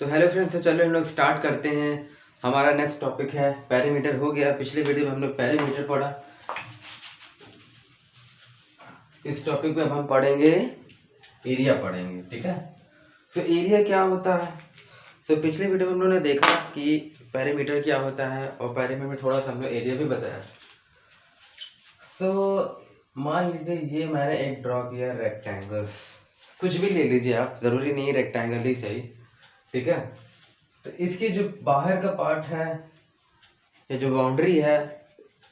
तो hello friends, तो चलो हम लोग स्टार्ट करते हैं। हमारा नेक्स्ट टॉपिक है पेरीमीटर। हो गया, पिछले वीडियो में हम लोग पेरीमीटर पढ़ा। इस टॉपिक में अब हम पढ़ेंगे एरिया पढ़ेंगे, ठीक है। तो एरिया क्या होता है। तो पिछले वीडियो में हम लोगों ने देखा कि पेरीमीटर क्या होता है और पेरीमीटर में थोड़ा सा हम लोग एरिया भी बताया। तो मान लीजिए ये मैंने एक ड्रॉ किया रेक्टेंगल्स, कुछ भी ले लीजिए आप, ज़रूरी नहीं रेक्टेंगल ही सही, ठीक है। तो इसकी जो बाहर का पार्ट है या जो बाउंड्री है,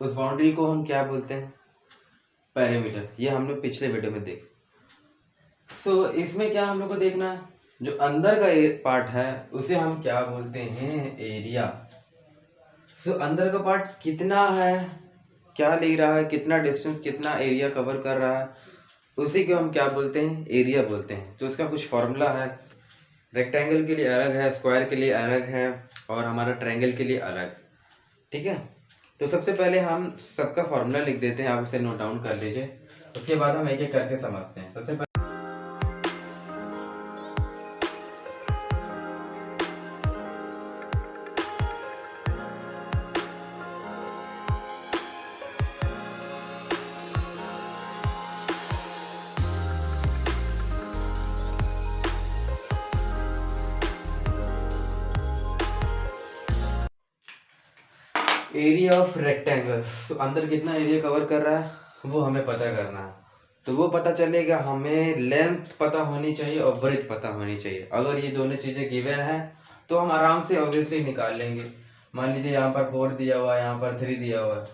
उस बाउंड्री को हम क्या बोलते हैं, पेरीमीटर। ये हम लोग पिछले वीडियो में देख। तो इसमें क्या हम लोग को देखना है, जो अंदर का पार्ट है उसे हम क्या बोलते हैं, एरिया। तो अंदर का पार्ट कितना है, क्या ले रहा है, कितना डिस्टेंस, कितना एरिया कवर कर रहा है, उसी को हम क्या बोलते हैं, एरिया बोलते हैं। तो उसका कुछ फॉर्मूला है, रेक्टेंगल के लिए अलग है, स्क्वायर के लिए अलग है और हमारा ट्रायंगल के लिए अलग, ठीक है। तो सबसे पहले हम सबका फॉर्मूला लिख देते हैं, आप उसे नोट डाउन कर लीजिए। उसके बाद हम एक एक करके समझते हैं। सबसे पहले एरिया ऑफ रेक्टेंगल, तो अंदर कितना एरिया कवर कर रहा है वो हमें पता करना है। तो वो पता चलेगा, हमें लेंथ पता होनी चाहिए और ब्रेथ पता होनी चाहिए। अगर ये दोनों चीज़ें गिवन है तो हम आराम से ऑब्वियसली निकाल लेंगे। मान लीजिए यहाँ पर 4 दिया हुआ है, यहाँ पर 3 दिया हुआ है,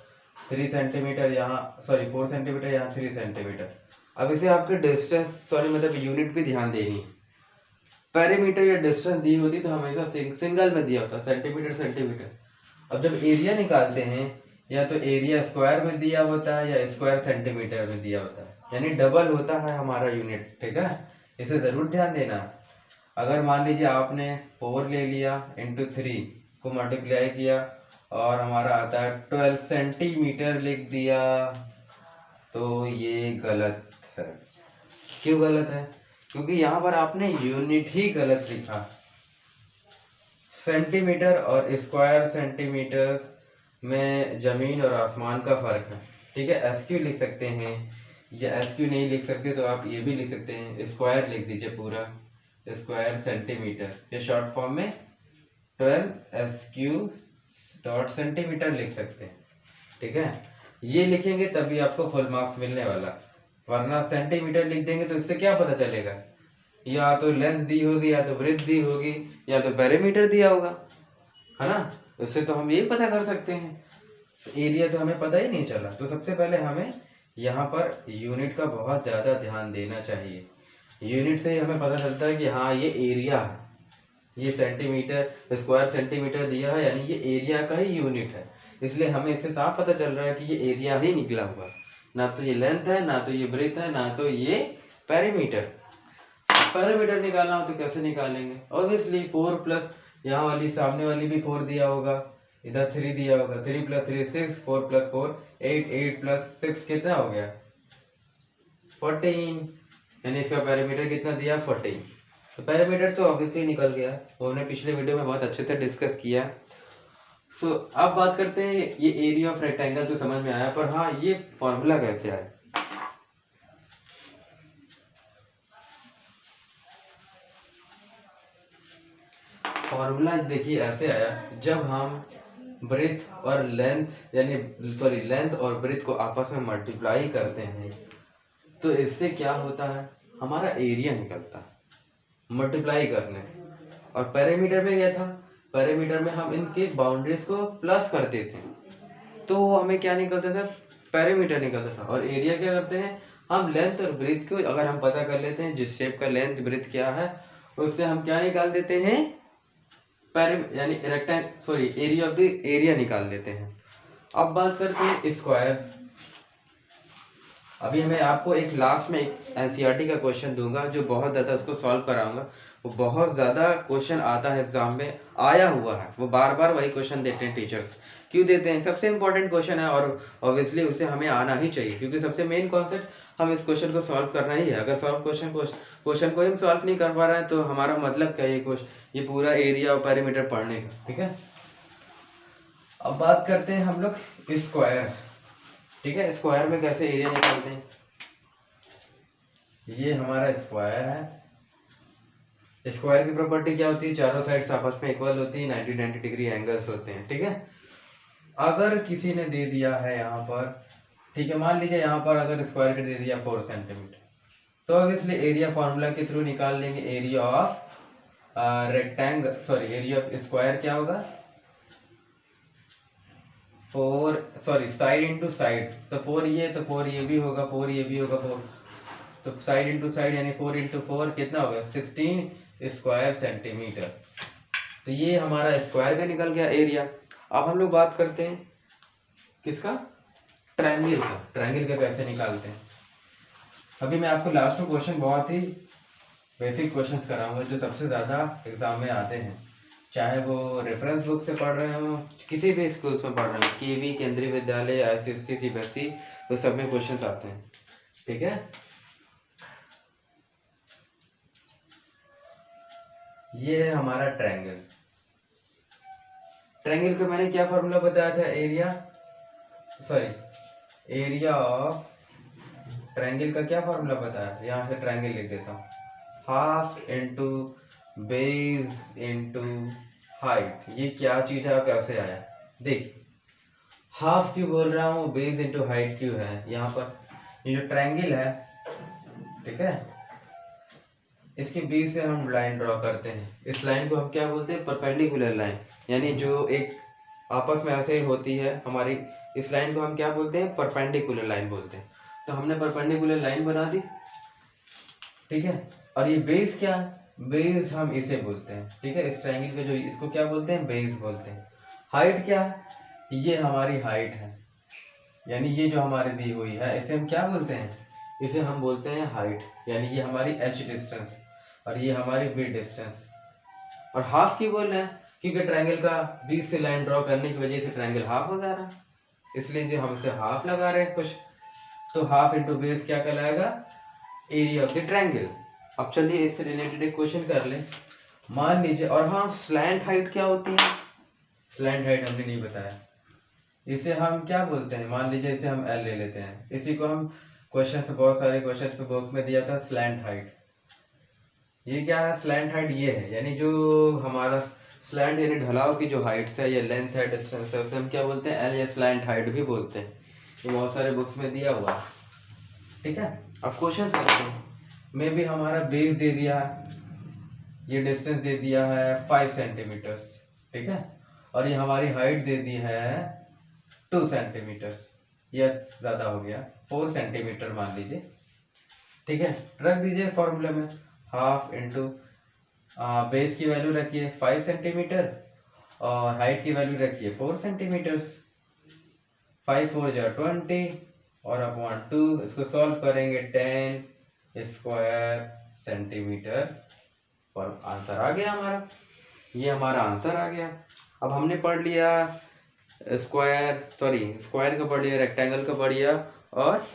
3 सेंटीमीटर यहाँ, सॉरी 4 सेंटीमीटर, यहाँ 3 सेंटीमीटर। अब इसे आपके डिस्टेंस, सॉरी मतलब यूनिट भी ध्यान देनी है। पेरीमीटर या डिस्टेंस दी होती तो हमेशा सिंगल में दिया होता, सेंटीमीटर सेंटीमीटर। अब जब एरिया निकालते हैं, या तो एरिया स्क्वायर में दिया होता है या स्क्वायर सेंटीमीटर में दिया होता है, यानी डबल होता है हमारा यूनिट, ठीक है। इसे ज़रूर ध्यान देना। अगर मान लीजिए आपने 4 ले लिया इंटू 3 को मल्टीप्लाई किया और हमारा आता है 12 सेंटीमीटर लिख दिया, तो ये गलत है। क्यों गलत है? क्योंकि यहाँ पर आपने यूनिट ही गलत लिखा। सेंटीमीटर और स्क्वायर सेंटीमीटर में ज़मीन और आसमान का फ़र्क है, ठीक है। एसक्यू लिख सकते हैं, या एसक्यू नहीं लिख सकते तो आप ये भी लिख सकते हैं, स्क्वायर लिख दीजिए पूरा, स्क्वायर सेंटीमीटर। ये शॉर्ट फॉर्म में 12 एसक्यू डॉट सेंटीमीटर लिख सकते हैं, ठीक है। ये लिखेंगे तभी आपको फुल मार्क्स मिलने वाला, वरना सेंटीमीटर लिख देंगे तो इससे क्या पता चलेगा, या तो लेंथ दी होगी, या तो ब्रेथ दी होगी, या तो पेरीमीटर दिया होगा, है ना। उससे तो हम यही पता कर सकते हैं। तो एरिया तो हमें पता ही नहीं चला। तो सबसे पहले हमें यहाँ पर यूनिट का बहुत ज़्यादा ध्यान देना चाहिए। यूनिट से ही हमें पता चलता है कि हाँ ये एरिया है, ये सेंटीमीटर स्क्वायर सेंटीमीटर दिया है, यानी ये एरिया का ही यूनिट है। इसलिए हमें इससे साफ पता चल रहा है कि ये एरिया ही निकला हुआ, ना तो ये लेंथ है, ना तो ये ब्रेथ है, ना तो ये पेरीमीटर। पेरीमीटर निकालना हो तो कैसे निकालेंगे, ऑब्वियसली 4 प्लस यहाँ वाली सामने वाली भी 4 दिया होगा, इधर 3 दिया होगा, 3 प्लस 3 6, 4 प्लस 4 8, 8 प्लस 6 कितना हो गया, 14, यानी इसका पेरीमीटर कितना दिया, 14। तो पेरीमीटर तो ऑब्वियसली निकल गया, वो हमने पिछले वीडियो में बहुत अच्छे से डिस्कस किया। सो अब बात करते हैं, ये एरिया ऑफ रेक्टेंगल तो समझ में आया, पर हाँ ये फॉर्मूला कैसे आया। फॉर्मूला देखिए ऐसे आया, जब हम ब्रेथ और लेंथ यानी सॉरी लेंथ और ब्रेथ को आपस में मल्टीप्लाई करते हैं तो इससे क्या होता है, हमारा एरिया निकलता है मल्टीप्लाई करने से। और पेरीमीटर में क्या था, पेरीमीटर में हम इनके बाउंड्रीज को प्लस करते थे तो हमें क्या निकलता था, पेरीमीटर निकलता था। और एरिया क्या करते हैं, हम लेंथ और ब्रेथ को अगर हम पता कर लेते हैं, जिस शेप का लेंथ ब्रेथ क्या है, उससे हम क्या निकाल देते हैं, यानी एरिया ऑफ द एरिया निकाल देते हैं। अब बात करते हैं स्क्वायर। अभी मैं आपको एक लास्ट में एक एनसीईआरटी का क्वेश्चन दूंगा जो बहुत ज़्यादा उसको सॉल्व कराऊंगा। वो बहुत ज़्यादा क्वेश्चन आता है एग्जाम में, आया हुआ है, वो बार बार वही क्वेश्चन देते हैं टीचर्स क्यों देते हैं, सबसे इंपॉर्टेंट क्वेश्चन है और ऑब्वियसली उसे हमें आना ही चाहिए, क्योंकि सबसे मेन कॉन्सेप्ट हम इस क्वेश्चन को सॉल्व करना ही है। अगर क्वेश्चन को हम सॉल्व नहीं कर पा रहे हैं तो हमारा मतलब क्या ये पूरा एरिया और पेरीमीटर पढ़ने का। ठीक है, अब बात करते हैं हम लोग स्क्वायर। ठीक है, स्क्वायर में कैसे एरिया निकालते हैं। ये हमारा स्क्वायर है। स्क्वायर की प्रॉपर्टी क्या होती है, चारों साइड्स आपस में इक्वल होती है, 90 डिग्री एंगल्स होते हैं। ठीक है, अगर किसी ने दे दिया है यहाँ पर, ठीक है, मान लीजिए यहाँ पर अगर स्क्वायर का दे दिया 4 सेंटीमीटर, तो अब इसलिए एरिया फॉर्मूला के थ्रू निकाल लेंगे। Area of area of square क्या होगा, 4 साइड इंटू साइड, तो 4 ये भी होगा, 4 ये भी होगा, 4 तो साइड इंटू साइड यानी 4 इंटू 4 कितना होगा, 16 स्क्वायर सेंटीमीटर। तो ये हमारा स्क्वायर का निकल गया एरिया। अब हम लोग बात करते हैं किसका, ट्रायंगल का। ट्रायंगल का कैसे निकालते हैं, अभी मैं आपको लास्ट में क्वेश्चन बहुत ही बेसिक क्वेश्चंस कराऊंगा जो सबसे ज़्यादा एग्जाम में आते हैं, चाहे वो रेफरेंस बुक से पढ़ रहे हो, किसी भी स्कूल्स में पढ़ रहे हो, केवी केंद्रीय विद्यालय, ICSE, CBSE, तो सब में क्वेश्चन आते हैं। ठीक है, ये है हमारा ट्रायंगल। ट्रायंगल को मैंने क्या फॉर्मूला बताया था, एरिया ऑफ ट्रायंगल का क्या फॉर्मूला बताया था, यहाँ से ट्रायंगल लिख देता हूँ, half into base into height. ये क्या चीज है, कैसे आया, देख हाफ क्यों बोल रहा हूँ, बेस इंटू हाइट क्यों है। यहाँ पर ये जो ट्रायंगल है, ठीक है, इसके बीच से हम लाइन ड्रॉ करते हैं। इस लाइन को हम क्या बोलते हैं, परपेंडिकुलर लाइन, यानी जो एक आपस में ऐसे होती है हमारी, इस लाइन को हम क्या बोलते हैं, परपेंडिकुलर लाइन बोलते हैं। तो हमने परपेंडिकुलर लाइन बना दी। ठीक है, और ये बेस क्या है, बेस हम इसे बोलते हैं। ठीक है, इस ट्रायंगल के जो इसको क्या बोलते हैं, बेस बोलते हैं। हाइट क्या है, ये हमारी हाइट है, यानी ये जो हमारी दी हुई है इसे हम क्या बोलते हैं, इसे हम बोलते हैं हाइट, यानी ये हमारी h डिस्टेंस और ये हमारी b डिस्टेंस। और हाफ क्यों बोल रहे हैं, क्योंकि ट्रायंगल का बीच से लाइन ड्रॉ करने की वजह से ट्रायंगल हाफ हो जा रहा है, इसलिए जो हम इसे हाफ लगा रहे हैं कुछ, तो हाफ इंटू बेस क्या कहलाएगा, एरिया ऑफ द ट्रायंगल। अब चलिए इससे रिलेटेड एक क्वेश्चन कर लें, मान लीजिए, और हाँ स्लैंट हाइट क्या होती है, स्लैंट हाइट हमने नहीं बताया, इसे हम क्या बोलते हैं, मान लीजिए इसे हम L ले लेते हैं, इसी को हम क्वेश्चन से बहुत सारे क्वेश्चन पे बुक में दिया था स्लैंट हाइट। ये क्या है, स्लैंट हाइट ये है, यानी जो हमारा स्लैंट यानी ढलाव की जो हाइट है या लेंथ है, डिस्टेंस है, उसे हम क्या बोलते हैं, L या स्लैंट हाइट भी बोलते हैं। ये बहुत सारे बुक्स में दिया हुआ है। ठीक है, अब क्वेश्चन करते हैं, में भी हमारा बेस दे दिया है, ये डिस्टेंस दे दिया है 5 सेंटीमीटर। ठीक है, और ये हमारी हाइट दे दी है 2 सेंटीमीटर, यह ज़्यादा हो गया, 4 सेंटीमीटर मान लीजिए। ठीक है, रख दीजिए फॉर्मूले में, हाफ इंटू बेस की वैल्यू रखिए 5 सेंटीमीटर और हाइट की वैल्यू रखिए 4 सेंटीमीटर। 5 4 जा 20 और अपॉन 2, इसको सॉल्व करेंगे 10 स्क्वायर सेंटीमीटर, और आंसर आ गया हमारा, ये हमारा आंसर आ गया। अब हमने पढ़ लिया स्क्वायर का पढ़ लिया, रेक्टेंगल का पढ़ लिया और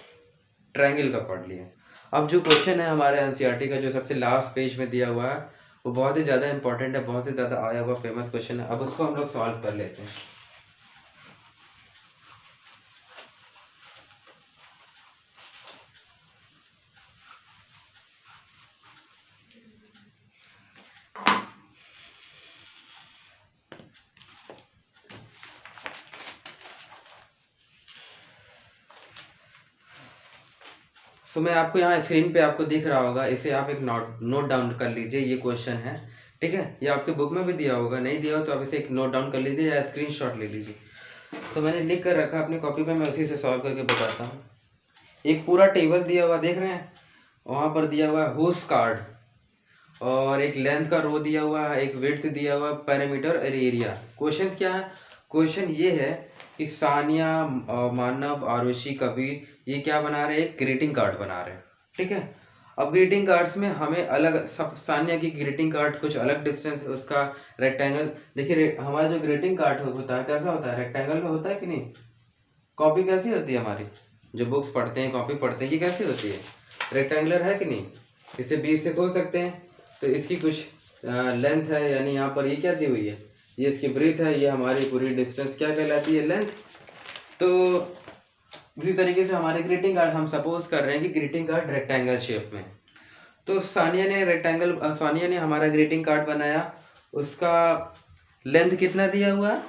ट्रायंगल का पढ़ लिया। अब जो क्वेश्चन है हमारे एनसीईआरटी का जो सबसे लास्ट पेज में दिया हुआ है, वो बहुत ही ज़्यादा इंपॉर्टेंट है, बहुत ही ज़्यादा आया हुआ फेमस क्वेश्चन है। अब उसको हम लोग सॉल्व कर लेते हैं। तो मैं आपको यहाँ स्क्रीन पे आपको दिख रहा होगा, इसे आप एक नोट डाउन कर लीजिए, ये क्वेश्चन है। ठीक है, ये आपके बुक में भी दिया होगा, नहीं दिया हो तो आप इसे एक नोट डाउन कर लीजिए या स्क्रीनशॉट ले लीजिए। तो मैंने लिख कर रखा अपनी कॉपी पे, मैं उसी से सॉल्व करके बताता हूँ। एक पूरा टेबल दिया हुआ देख रहे हैं, वहाँ पर दिया हुआ है हुस कार्ड, और एक लेंथ का रो दिया हुआ है, एक विड्थ दिया हुआ है, पैरामीटर और एरिया। क्वेश्चन क्या है, क्वेश्चन ये है कि सानिया, मानव, आरुषि, कबीर ये क्या बना रहे हैं, एक ग्रीटिंग कार्ड बना रहे हैं। ठीक है, अब ग्रीटिंग कार्ड्स में हमें अलग सब सानिया की ग्रीटिंग कार्ड कुछ अलग डिस्टेंस उसका रेक्टेंगल। देखिए हमारा जो ग्रीटिंग कार्ड होता है कैसा होता है, रेक्टेंगल में होता है कि नहीं। कॉपी कैसी होती है हमारी, जो बुक्स पढ़ते हैं कॉपी पढ़ते हैं, ये कैसी होती है, रेक्टेंगुलर है कि नहीं। इसे बीच से खोल सकते हैं। तो इसकी कुछ लेंथ है, यानी यहाँ पर ये क्या दी हुई है, ये इसकी ब्रीथ है, ये हमारी पूरी डिस्टेंस क्या कहलाती है, लेंथ। तो इसी तरीके से हमारे ग्रीटिंग कार्ड हम सपोज कर रहे हैं कि ग्रीटिंग कार्ड रेक्टेंगल शेप में। तो सानिया ने हमारा ग्रीटिंग कार्ड बनाया, उसका लेंथ कितना दिया हुआ है,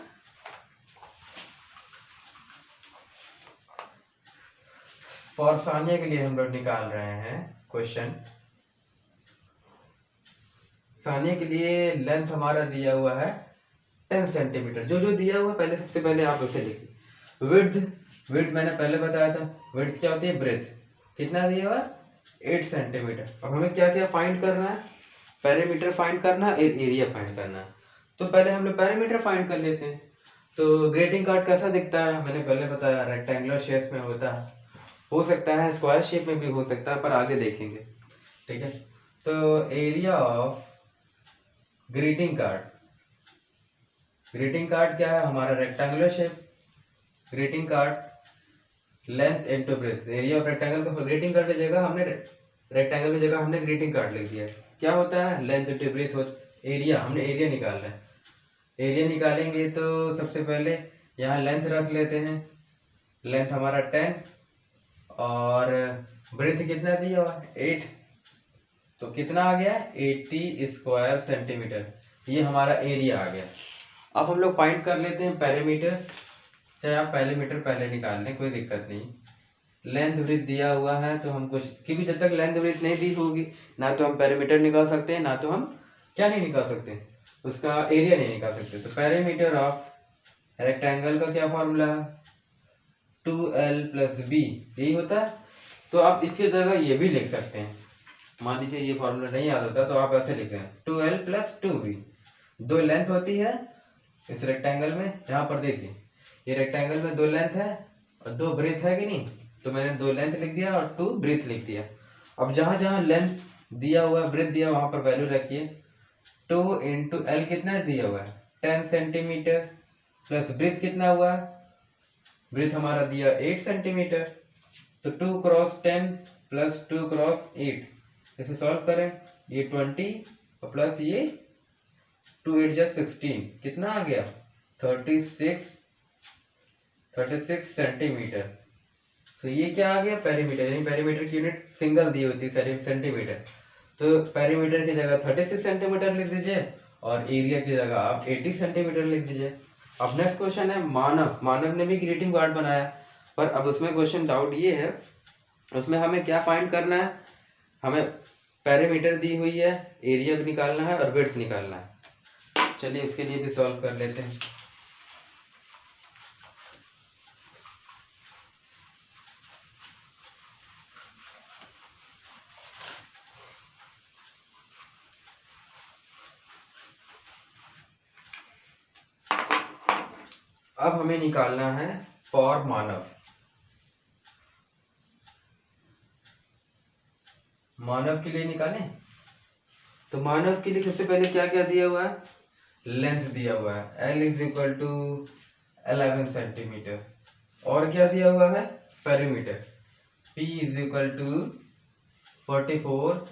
फॉर सानिया के लिए हम लोग निकाल रहे हैं क्वेश्चन। सानिया के लिए लेंथ हमारा दिया हुआ है 10 सेंटीमीटर। जो जो दिया हुआ है पहले सबसे पहले आप उसे लिखिए। विड्थ मैंने पहले बताया था, विड्थ क्या होती है, ब्रेथ। कितना दिया हुआ है 8 सेंटीमीटर। अब हमें क्या क्या फाइंड करना है, पैरामीटर फाइंड करना है, एरिया फाइंड करना है। तो पहले हम लोग पैरामीटर फाइंड कर लेते हैं। तो ग्रीटिंग कार्ड कैसा दिखता है, मैंने पहले बताया रेक्टेंगुलर शेप में होता है, हो सकता है स्क्वायर शेप में भी हो सकता है, पर आगे देखेंगे, ठीक है। तो एरिया ऑफ ग्रीटिंग कार्ड क्या है, हमारा rectangular shape, greeting card length into breadth, area of rectangle को ग्रीटिंग कार्ड की जगह हमने रेक्टेंगल की जगह हमने ग्रीटिंग कार्ड लिख दिया। क्या होता है, लेंथ इनटू ब्रेथ हो, एरिया, हमने एरिया निकालना है। एरिया निकालेंगे तो सबसे पहले यहाँ लेंथ रख लेते हैं, लेंथ हमारा 10 और ब्रेथ कितना दिया हुआ 8, तो कितना आ गया 80 स्क्वायर सेंटीमीटर, ये हमारा एरिया आ गया। अब हम लोग फाइंड कर लेते हैं पैरामीटर, चाहे आप पैरामीटर पहले निकाल लें कोई दिक्कत नहीं। लेंथ ब्रेथ दिया हुआ है तो हम कुछ, क्योंकि जब तक लेंथ ब्रेथ नहीं दी होगी ना तो हम पैरामीटर निकाल सकते हैं, ना तो हम क्या नहीं निकाल सकते, उसका एरिया नहीं निकाल सकते। तो पैरामीटर ऑफ रेक्टेंगल का क्या फॉर्मूला है, 2l प्लस बी, यही होता है। तो आप इसकी जगह ये भी लिख सकते हैं, मान लीजिए ये फॉर्मूला नहीं याद होता तो आप ऐसे लिख रहे हैं 2l प्लस 2b। दो लेंथ होती है इस रेक्टेंगल में, यहाँ पर देखिए ये रेक्टेंगल में दो लेंथ है और दो ब्रेथ है कि नहीं, तो मैंने दो लेंथ लिख दिया और 2 ब्रेथ लिख दिया। अब जहां जहां लेंथ दिया हुआ है ब्रेथ दिया वहां पर वैल्यू रखिए। 2 इंटू एल कितना दिया हुआ है 10 सेंटीमीटर, प्लस ब्रेथ कितना हुआ है, ब्रेथ हमारा दिया 8 सेंटीमीटर। तो 2 क्रॉस 10 प्लस 2 क्रॉस 8, इसे सॉल्व करें, ये 20 और प्लस ये 2 8 जा 16, कितना आ गया 36 सेंटीमीटर। तो ये क्या आ गया पेरीमीटर, यानी पेरीमीटर की यूनिट सिंगल दी होती है सेंटीमीटर। तो पेरीमीटर की जगह 36 सेंटीमीटर लिख दीजिए और एरिया की जगह आप 80 सेंटीमीटर लिख दीजिए। अब नेक्स्ट क्वेश्चन है मानव ने भी ग्रीटिंग कार्ड बनाया, पर अब उसमें क्वेश्चन डाउट ये है, उसमें हमें क्या फाइंड करना है, हमें पेरीमीटर दी हुई है, एरिया भी निकालना है और विड्थ निकालना है। चलिए इसके लिए भी सॉल्व कर लेते हैं। अब हमें निकालना है फॉर मानव के लिए निकालें। तो मानव के लिए सबसे पहले क्या क्या दिया हुआ है, लेंथ दिया हुआ है L is equal to 11 centimetre, और क्या दिया हुआ है perimeter P is equal to 44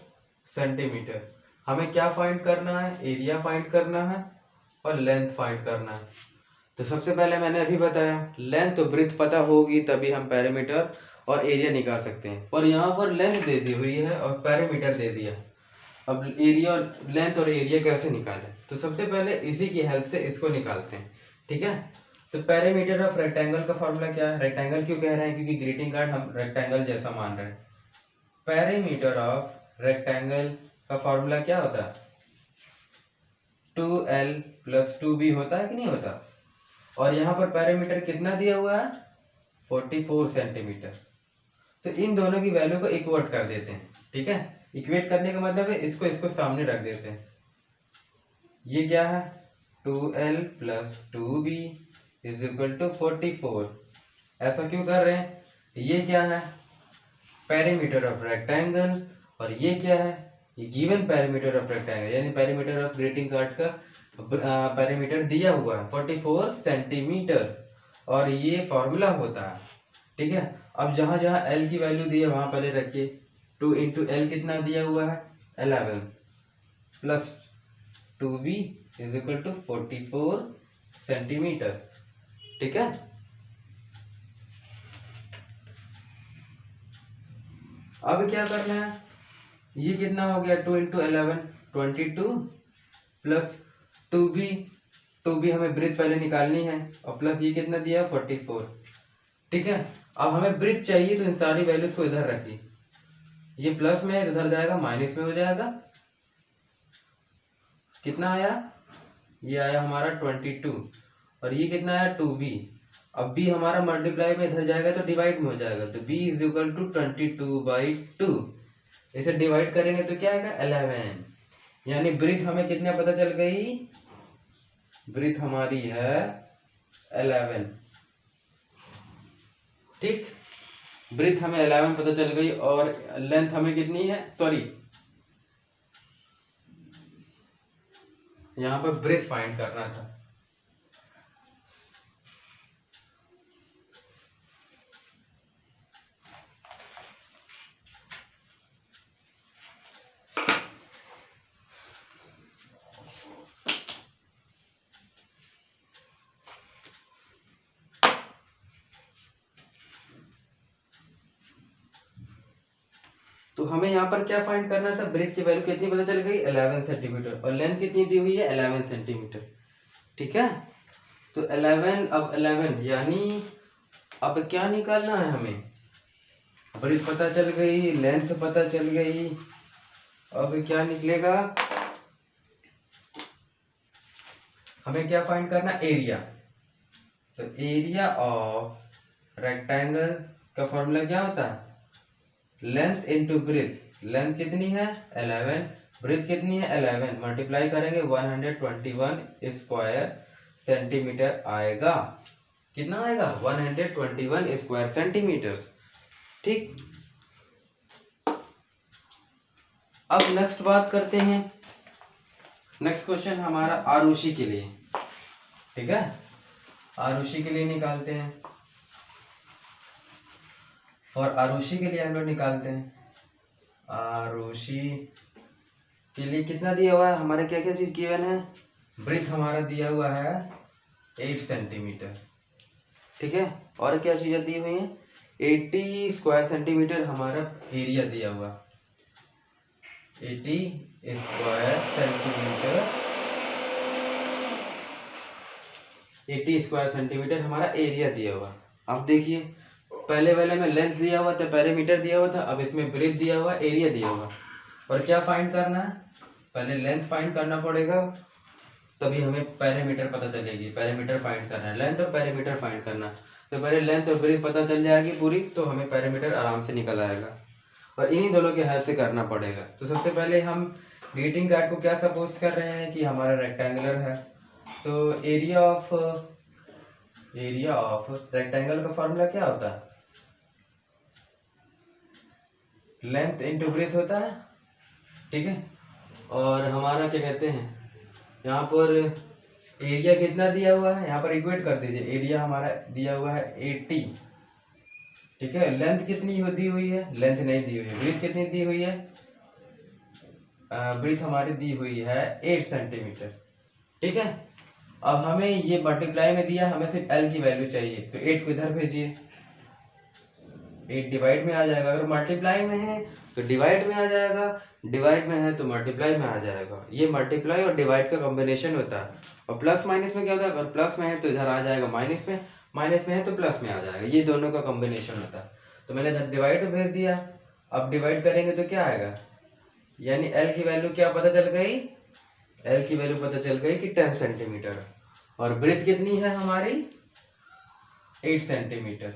centimetre. हमें क्या फाइंड करना है, एरिया फाइंड करना है और लेंथ फाइंड करना है। तो सबसे पहले मैंने अभी बताया लेंथ तो ब्रीथ पता होगी तभी हम पैरामीटर और एरिया निकाल सकते हैं, पर यहाँ पर लेंथ दे दी हुई है और पैरामीटर दे दिया। अब एरिया और लेंथ और एरिया कैसे निकालें, तो सबसे पहले इसी की हेल्प से इसको निकालते हैं, ठीक है। तो पैरामीटर ऑफ रेक्टेंगल का फॉर्मूला क्या है, रेक्टेंगल क्यों कह रहे हैं, क्योंकि ग्रीटिंग कार्ड हम रेक्टेंगल जैसा मान रहे हैं। पैरामीटर ऑफ रेक्टेंगल का फॉर्मूला क्या होता है, 2l प्लस 2b होता है कि नहीं होता। और यहाँ पर पैरामीटर कितना दिया हुआ है 44 सेंटीमीटर। तो इन दोनों की वैल्यू को इक्वेट कर देते हैं, ठीक है। इक्वेट करने का मतलब है इसको सामने रख देते हैं। ये क्या है 2l plus 2b is equal to 44। ऐसा क्यों कर रहे हैं, ये क्या है पैरामीटर ऑफ रेक्टेंगल और ये क्या है, ये गिवन पेरीमीटर ऑफ रेक्टेंगल, यानी पेरीमीटर ऑफ ग्रीटिंग कार्ड का पेरीमीटर दिया हुआ है 44 सेंटीमीटर, और ये फॉर्मूला होता है। ठीक है, अब जहाँ जहाँ एल की वैल्यू दी है वहाँ पहले रखिए। 2 इंटू एल कितना दिया हुआ है 11 plus 2b is equal to 44 centimetre. ठीक है, अब क्या करना है, ये कितना हो गया 2 इंटू 11 22 प्लस 2b हमें ब्रिथ पहले निकालनी है, और प्लस ये कितना दिया 44। ठीक है, अब हमें ब्रिथ चाहिए तो इन सारी वैल्यूज को इधर रखिए, ये प्लस में इधर जाएगा माइनस में हो जाएगा। कितना आया, ये आया हमारा 22, और ये कितना आया 2b। अब b हमारा मल्टीप्लाई में इधर जाएगा तो डिवाइड में हो जाएगा, तो b इज इक्वल टू 22/2। इसे डिवाइड करेंगे तो क्या आएगा 11, यानी ब्रिथ हमें कितने पता चल गई, ब्रिथ हमारी है 11। ठीक, ब्रिथ हमें 11 पता चल गई, और लेंथ हमें कितनी है, सॉरी यहाँ पर ब्रिथ फाइंड करना था। तो हमें यहाँ पर क्या फाइंड करना था, ब्रिथ की वैल्यू कितनी पता चल गई 11 सेंटीमीटर, और लेंथ कितनी दी हुई है 11 सेंटीमीटर। ठीक है, तो 11, अब 11 यानी अब क्या निकालना है हमें, ब्रिथ पता चल गई, लेंथ पता चल गई, अब क्या निकलेगा, हमें क्या फाइंड करना, एरिया। तो एरिया ऑफ रेक्टेंगल का फॉर्मूला क्या होता है, लेंथ इंटू ब्रिथ। लेंथ कितनी है 11, ब्रिथ कितनी है 11, मल्टीप्लाई करेंगे 121 स्क्वायर सेंटीमीटर आएगा। कितना आएगा 121 स्क्वायर सेंटीमीटर। ठीक, अब नेक्स्ट बात करते हैं, नेक्स्ट क्वेश्चन हमारा आरुषि के लिए। ठीक है, आरुषि के लिए निकालते हैं, और आरुषि के लिए हम लोग निकालते हैं, आरुषि के लिए कितना दिया हुआ है, हमारे क्या क्या चीज गिवन है, ब्रिथ हमारा दिया हुआ है 8 सेंटीमीटर। ठीक है, और क्या चीजें दी हुई हैं, 80 स्क्वायर सेंटीमीटर हमारा एरिया दिया हुआ, 80 स्क्वायर सेंटीमीटर, 80 स्क्वायर सेंटीमीटर हमारा एरिया दिया हुआ। अब देखिए, पहले वाले में लेंथ दिया हुआ था, पेरीमीटर दिया हुआ था, अब इसमें ब्रेथ दिया हुआ, एरिया दिया हुआ, और क्या फाइंड करना है, पहले लेंथ फाइंड करना पड़ेगा, तभी हमें पेरीमीटर पता चलेगी। पेरीमीटर फाइंड करना है, लेंथ और पेरीमीटर फाइंड करना, तो पहले लेंथ और ब्रेथ पता चल जाएगी पूरी, तो हमें पेरीमीटर आराम से निकल आएगा, और इन्हीं दोनों के हेल्प से करना पड़ेगा। तो सबसे पहले हम ग्रीटिंग कार्ड को क्या सपोज कर रहे हैं कि हमारा रेक्टेंगुलर है, तो एरिया ऑफ रेक्टेंगल का फॉर्मूला क्या होता है, लेंथ इंटू ब्रेथ होता है। ठीक है, और हमारा क्या कहते हैं, यहाँ पर एरिया कितना दिया हुआ है, यहाँ पर इक्वेट कर दीजिए, एरिया हमारा दिया हुआ है 80। ठीक है, लेंथ कितनी दी हुई है, लेंथ नहीं दी हुई है, ब्रीथ कितनी दी हुई है, ब्रीथ हमारी दी हुई है 8 सेंटीमीटर। ठीक है, अब हमें ये मल्टीप्लाई में दिया, हमें सिर्फ एल की वैल्यू चाहिए, तो 8 को इधर भेजिए, 8 डिवाइड में आ जाएगा, अगर मल्टीप्लाई में है तो डिवाइड में आ जाएगा, डिवाइड में है तो मल्टीप्लाई में आ जाएगा। ये मल्टीप्लाई और डिवाइड का कॉम्बिनेशन होता है, और प्लस माइनस में क्या होता है, अगर प्लस में है तो इधर आ जाएगा माइनस में, माइनस में है तो प्लस में आ जाएगा, ये दोनों का कॉम्बिनेशन होता है। तो मैंने इधर डिवाइड में भेज दिया, अब डिवाइड करेंगे तो क्या आएगा, यानी एल की वैल्यू क्या पता चल गई, एल की वैल्यू पता चल गई कि 10 सेंटीमीटर, और ब्रेथ कितनी है हमारी 8 सेंटीमीटर,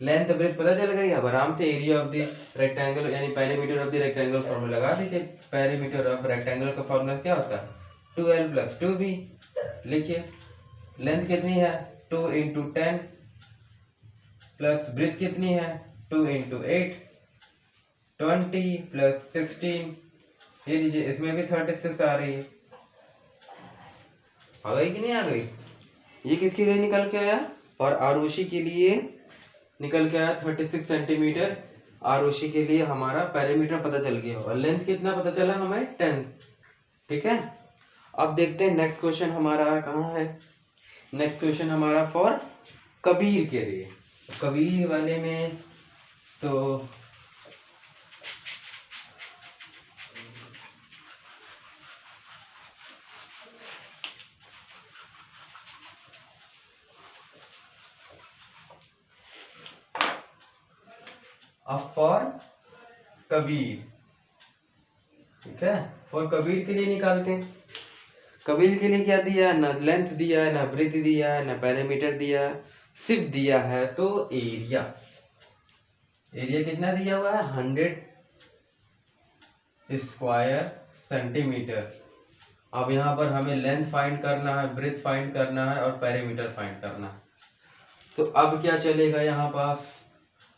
लेंथ ब्रेथ पता चल गई। अब आराम से एरिया ऑफ द रेक्टेंगल यानी perimeter of the rectangle formula लगा दीजिए। पेरीमीटर ऑफ रेक्टेंगल का फॉर्मूला क्या होता है 2l + 2b। लिखिए, लेंथ कितनी है 2 × 10 प्लस ब्रेथ कितनी है 2 × 8, 20 प्लस 16, ये लीजिए इसमें भी 36 आ रही है। आ गई कि नहीं आ गई? ये किसके लिए निकल के आया? और आरुषि के लिए निकल के आया 36 सेंटीमीटर। आरुषि के लिए हमारा पेरीमीटर पता चल गया और लेंथ कितना पता चला हमें? 10। ठीक है, अब देखते हैं नेक्स्ट क्वेश्चन हमारा कहाँ है। नेक्स्ट क्वेश्चन हमारा फॉर कबीर के लिए। कबीर वाले में तो अब फॉर कबीर, ठीक है, फॉर कबीर के लिए निकालते हैं। कबीर के लिए क्या दिया है? ना लेंथ दिया है, ना ब्रेथ दिया है, ना पेरीमीटर दिया है, सिर्फ दिया है तो एरिया। एरिया कितना दिया हुआ है? 100 स्क्वायर सेंटीमीटर। अब यहाँ पर हमें लेंथ फाइंड करना है, ब्रेथ फाइंड करना है और पेरीमीटर फाइंड करना है। सो अब क्या चलेगा यहाँ पास?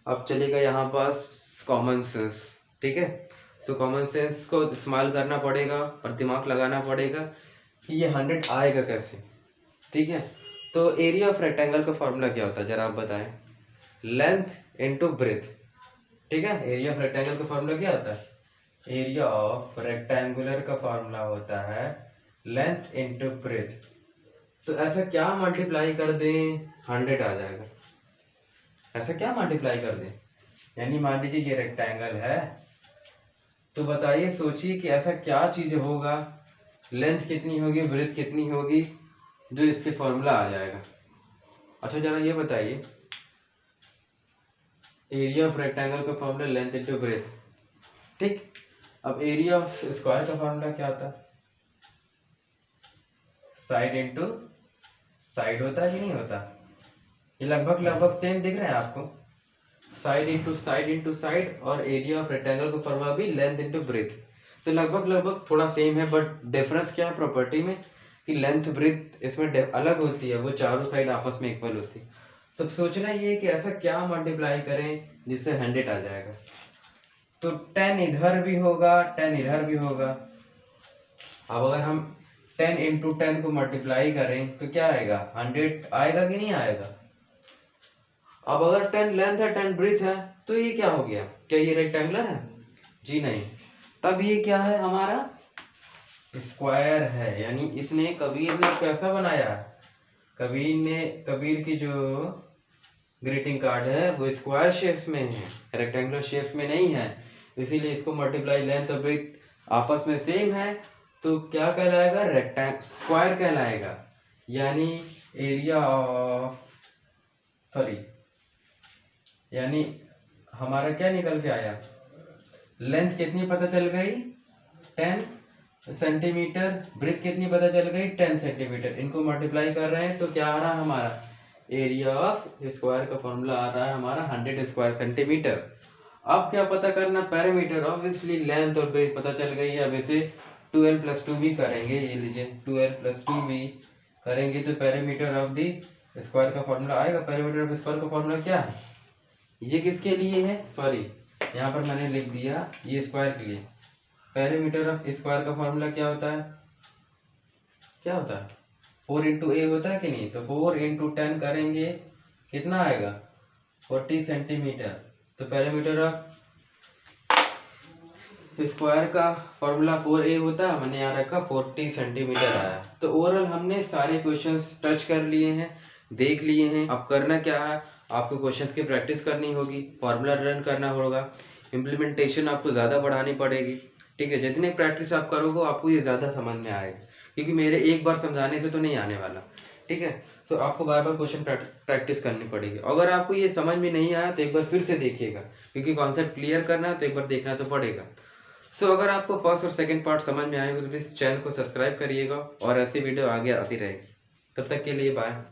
अब चलेगा यहाँ पास कॉमन सेंस। ठीक है, सो कॉमन सेंस को इस्तेमाल करना पड़ेगा और दिमाग लगाना पड़ेगा कि ये 100 आएगा कैसे। ठीक है, तो एरिया ऑफ रेक्टेंगल का फॉर्मूला क्या होता है जरा आप बताएं? Length into breadth. ठीक है, एरिया ऑफ रेक्टेंगल का फॉर्मूला क्या होता है? एरिया ऑफ रेक्टेंगुलर का फॉर्मूला होता है लेंथ इनटू ब्रेथ। तो ऐसा क्या मल्टीप्लाई कर दें 100 आ जाएगा? ऐसा क्या मल्टीप्लाई कर दें? यानी मान लीजिए ये रेक्टेंगल है, तो बताइए, सोचिए कि ऐसा क्या चीज होगा, लेंथ कितनी होगी, ब्रेथ कितनी होगी, जो इससे फॉर्मूला आ जाएगा। अच्छा जरा ये बताइए, एरिया ऑफ रेक्टेंगल का फॉर्मूला लेंथ इनटू ब्रेथ। ठीक, अब एरिया ऑफ स्क्वायर का फॉर्मूला क्या होता है? साइड इनटू साइड होता है कि नहीं होता? ये लगभग सेम दिख रहे हैं आपको? साइड इंटू साइड और एरिया ऑफ रेक्टेंगल का फॉर्मूला भी लेंथ इंटू ब्रेथ। तो लगभग थोड़ा सेम है, बट डिफरेंस क्या है प्रॉपर्टी में कि लेंथ ब्रेथ इसमें अलग होती है, वो चारों साइड आपस में इक्वल होती है। तो सोचना ये है कि ऐसा क्या मल्टीप्लाई करें जिससे 100 आ जाएगा। तो 10 इधर भी होगा, 10 इधर भी होगा। अब अगर हम 10 इंटू 10 को मल्टीप्लाई करें तो क्या आएगा? 100 आएगा कि नहीं आएगा? अब अगर 10 लेंथ है 10 ब्रेथ है तो ये क्या हो गया? क्या ये रेक्टेंगुलर है? जी नहीं। तब ये क्या है? हमारा स्क्वायर है। यानी इसने कबीर ने कैसा बनाया? कबीर की जो ग्रीटिंग कार्ड है वो स्क्वायर शेप्स में है, रेक्टेंगुलर शेप्स में नहीं है। इसीलिए इसको मल्टीप्लाई लेंथ और ब्रेथ आपस में सेम है तो क्या कहलाएगा? स्क्वायर कहलाएगा। यानी एरिया ऑफ यानी हमारा क्या निकल के आया? लेंथ कितनी पता चल गई? 10 सेंटीमीटर। ब्रेथ कितनी पता चल गई? 10 सेंटीमीटर। इनको मल्टीप्लाई कर रहे हैं तो क्या आ रहा है हमारा? एरिया ऑफ स्क्वायर का फॉर्मूला आ रहा है हमारा 100 स्क्वायर सेंटीमीटर। अब क्या पता करना? पैरामीटर। ऑब्वियसली लेंथ और ब्रेथ पता चल गई है। अब इसे 12 + 2 भी करेंगे। ये लीजिए 12 + 2 भी करेंगे तो पैरामीटर ऑफ द स्क्वायर का फॉर्मूला आएगा। पैरामीटर ऑफ स्क्वायर का फॉर्मूला क्या है? ये किसके लिए है? सॉरी, यहाँ पर मैंने लिख दिया ये स्क्वायर के लिए। पेरीमीटर ऑफ स्क्वायर का फॉर्मूला क्या होता है? क्या होता है? 4 × a होता है कि नहीं? तो 4 × 10 करेंगे, कितना आएगा? 40 सेंटीमीटर। तो पेरीमीटर ऑफ स्क्वायर का फॉर्मूला 4a होता है, मैंने यहाँ रखा 40 सेंटीमीटर आया। तो ओवरऑल हमने सारे क्वेश्चंस टच कर लिए हैं, देख लिए हैं। अब करना क्या है? आपको क्वेश्चंस की प्रैक्टिस करनी होगी, फॉर्मूला रन करना होगा, इम्प्लीमेंटेशन आपको ज़्यादा बढ़ानी पड़ेगी। ठीक है, जितनी प्रैक्टिस आप करोगे आपको ये ज़्यादा समझ में आएगा, क्योंकि मेरे एक बार समझाने से तो नहीं आने वाला। ठीक है, तो आपको बार बार क्वेश्चन प्रैक्टिस करनी पड़ेगी। अगर आपको ये समझ में नहीं आया तो एक बार फिर से देखिएगा, क्योंकि कॉन्सेप्ट क्लियर करना है तो एक बार देखना तो पड़ेगा। सो अगर आपको फर्स्ट और सेकंड पार्ट समझ में आएगा तो प्लीज़ चैनल को सब्सक्राइब करिएगा और ऐसी वीडियो आगे आती रहेगी। तब तक के लिए बाय।